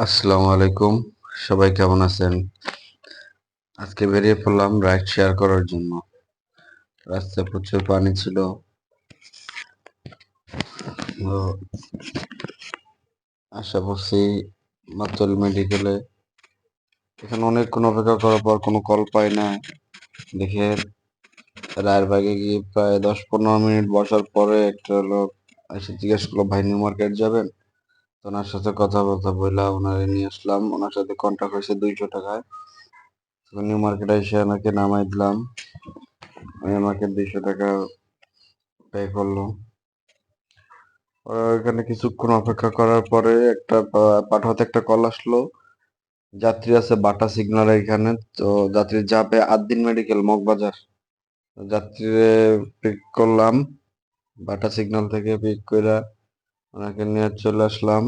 আসসালামু আলাইকুম। সবাই কেমন আছেন? আজকে বেরিয়ে পড়লাম রাইড শেয়ার করার জন্য। রাস্তায় প্রচুর পানি ছিল। তো আশা করছি মাতল মেডিকেলে। এখানে অনেকক্ষণ অপেক্ষা করার পর কোনো কল পাই না দেখে রায়েরবাগে গিয়ে প্রায় 10-15 মিনিট বসার পরে একটা লোক এসে জিজ্ঞেস করলো, ভাই নিউ মার্কেট যাবেন? তো ওনার সাথে কথা বললা ওনারে নিয়ে আসলাম। ওনার সাথে কন্ট্যাক্ট হয়েছে 200 টাকায়। তো নিউ মার্কেটে এসে ওনাকে নামাই দিলাম। উনি আমাকে 200 টাকা পে করলো। ওখানে কিছুক্ষণ অপেক্ষা করার পরে একটা পাঠাতে একটা কল আসলো, যাত্রী আছে বাটা সিগন্যাল এখানে। তো যাত্রী যাবে আদ্দিন মেডিকেল মগবাজার। যাত্রীরে পিক করলাম, বাটা সিগন্যাল থেকে পিক করে ওনাকে নিয়ে চলে আসলাম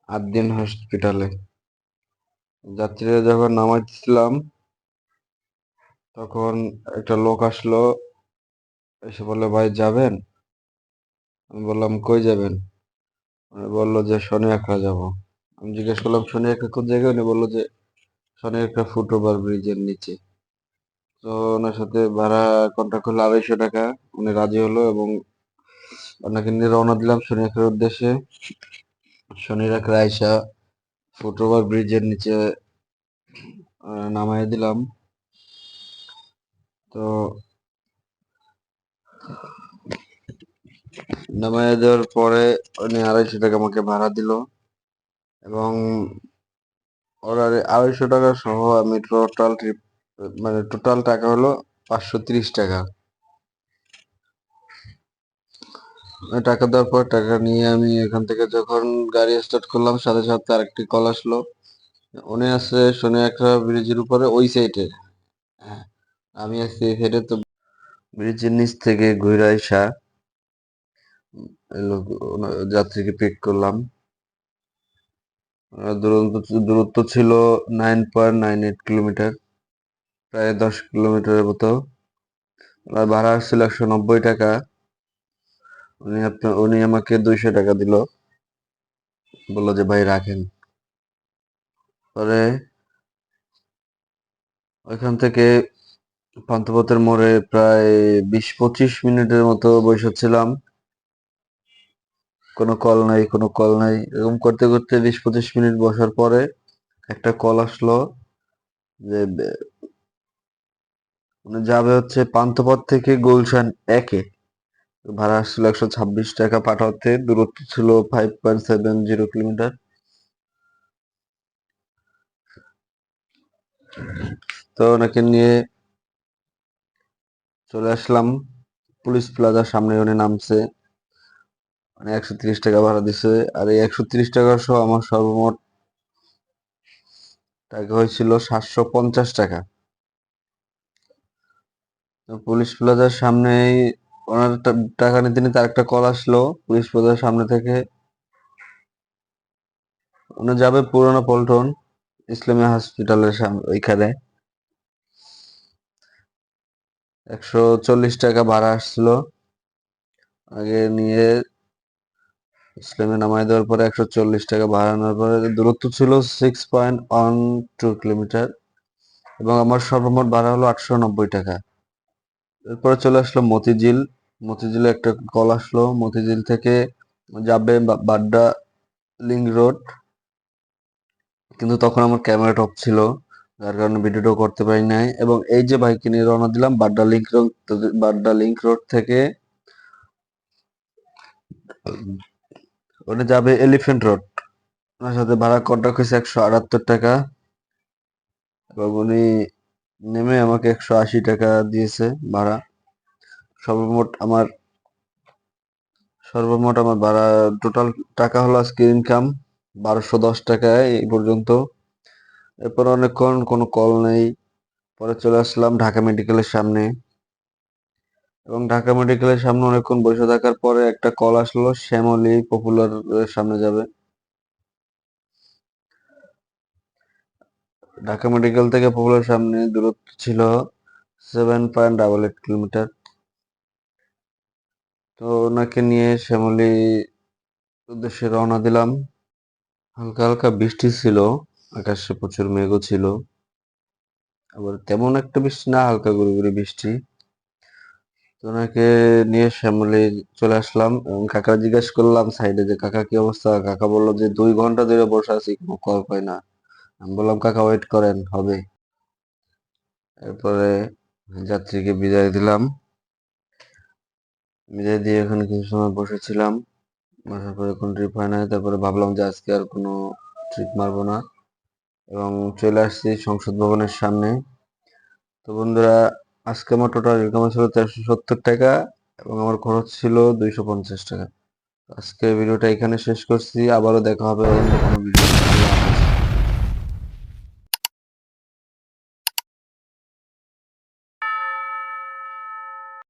আদ্দিন হসপিটালে। যাত্রীরা যখন নামাইতেছিলাম তখন একটা লোক আসলো, এসে বললো, ভাই যাবেন? আমি বললাম, কই যাবেন? উনি বললো যে শনি একরা যাবো। আমি জিজ্ঞেস করলাম, শনি একরা কোন জায়গায়? উনি বললো যে শনি একটা ফুটওভার ব্রিজের নিচে। তো ওনার সাথে ভাড়া কন্ট্যাক্ট করলো 250 টাকা। উনি রাজি হলো এবং ওনাকে নিয়ে রওনা দিলাম শনিয়াখার উদ্দেশ্যে। শনিয়াখার আইসা ফুটওভার ব্রিজের নিচে নামাই দিলাম। তো নামাই দেওয়ার পরে উনি 250 টাকা আমাকে ভাড়া দিল এবং ওর 250 টাকা সহ আমি টোটাল ট্রিপ মানে টোটাল টাকা হলো 530 টাকা। টাকা দেওয়ার পর টাকা নিয়ে আমি এখান থেকে যখন গাড়ি স্টার্ট করলাম সাথে সাথে আরেকটি কল আসলো, উনি আছে শনি একটা ব্রিজের উপরে ওই সাইডে। হ্যাঁ, আমি আছি এই সাইডে। তো ব্রিজের নিচ থেকে ঘুরে আইসা যাত্রীকে পিক করলাম। দূরত্ব ছিল 9.98 কিলোমিটার, প্রায় 10 কিলোমিটারের মতো। আর ভাড়া আসছিল 190 টাকা। উনি আমাকে 200 টাকা দিল, বললো যে ভাই রাখেন। পরে ওইখান থেকে পান্থপথের মোড়ে প্রায় 20-25 মিনিটের মতো বসেছিলাম। কোনো কল নাই এরকম করতে করতে 20-25 মিনিট বসার পরে একটা কল আসলো যে মানে যাবে হচ্ছে পান্থপথ থেকে গুলশান একে। ভাড়া আসছিল 126 টাকা পাঠাতে, দূরত্ব ছিল 5.70 কিলোমিটার। তো ওনাকে নিয়ে চলে আসলাম পুলিশ প্লাজার সামনে। উনি নামছে, মানে 130 টাকা ভাড়া দিছে। আর এই 130 টাকা সহ আমার সর্বমোট টাকা হয়েছিল 750 টাকা। তো পুলিশ প্লাজার সামনেই ওনার টাকা নিতে নিতে আরেকটা কল আসলো পুলিশ প্লাজার সামনে থেকে। উনি যাবে পুরানো পল্টন ইসলামিয়া হসপিটালের সামনে ওইখানে। 140 টাকা ভাড়া আসছিল। আগে নিয়ে ইসলামে নামাই দেওয়ার পরে 140 টাকা ভাড়া নেওয়ার পরে দূরত্ব ছিল 6.12 কিলোমিটার এবং আমার সর্বমোট ভাড়া হলো 890 টাকা। এরপরে চলে আসলো মতিঝিল। মতিঝিলে একটা কল আসলো, মতিঝিল থেকে যাবে বাড্ডা লিংক রোড। কিন্তু তখন আমার ক্যামেরাটা অফ ছিল, যার কারণে ভিডিওটাও করতে পারি নাই। এবং এই যে বাইক নিয়ে রওনা দিলাম বাড্ডা লিংক রোড থেকে ওটা যাবে এলিফ্যান্ট রোড। ওনার সাথে ভাড়া কন্ট্রাক্ট হয়েছে 178 টাকা এবং উনি নেমে আমাকে 180 টাকা দিয়েছে ভাড়া। সর্বমোট আমার সর্বমোট ভাড়া টোটাল টাকা হলো আজকে ইনকাম 1210 টাকায় এই পর্যন্ত। এরপর অনেকক্ষণ কোনো কল নেই। পরে চলে আসলাম ঢাকা মেডিকেলের সামনে এবং ঢাকা মেডিকেলের সামনে অনেকক্ষণ বসে থাকার পরে একটা কল আসলো শ্যামলী পপুলার সামনে যাবে। ঢাকা মেডিকেল থেকে পপুলার সামনে দূরত্ব ছিল 7.88 কিলোমিটার। তো ওনাকে নিয়ে শ্যামলী উদ্দেশ্যে রওনা দিলাম। হালকা হালকা বৃষ্টি ছিল, আকাশে প্রচুর মেঘও ছিল। আবার তেমন একটা বৃষ্টি না, হালকা গুড়ি গুড়ি বৃষ্টি। তো ওনাকে নিয়ে শ্যামলী চলে আসলাম এবং কাকা জিজ্ঞেস করলাম সাইডে যে কাকা কি অবস্থা। কাকা বললো যে 2 ঘন্টা ধরে বসে আছি, কোনো কল পাই না। আমি বললাম কাকা ওয়েট করেন, হবে। এরপরে যাত্রীকে বিদায় দিলাম। বিদায় দিয়ে ওখানে কিছু সময় বসেছিলাম। বসার পরে কোনো ট্রিপ হয় নাই। তারপরে ভাবলাম যে আজকে আর কোনো ট্রিপ মারবো না এবং চলে আসছি সংসদ ভবনের সামনে। তো বন্ধুরা, আজকে আমার টোটাল ইনকাম ছিল 470 টাকা এবং আমার খরচ ছিল 250 টাকা। আজকে ভিডিওটা এখানে শেষ করছি। আবারও দেখা হবে অন্য কোনো ভিডিও।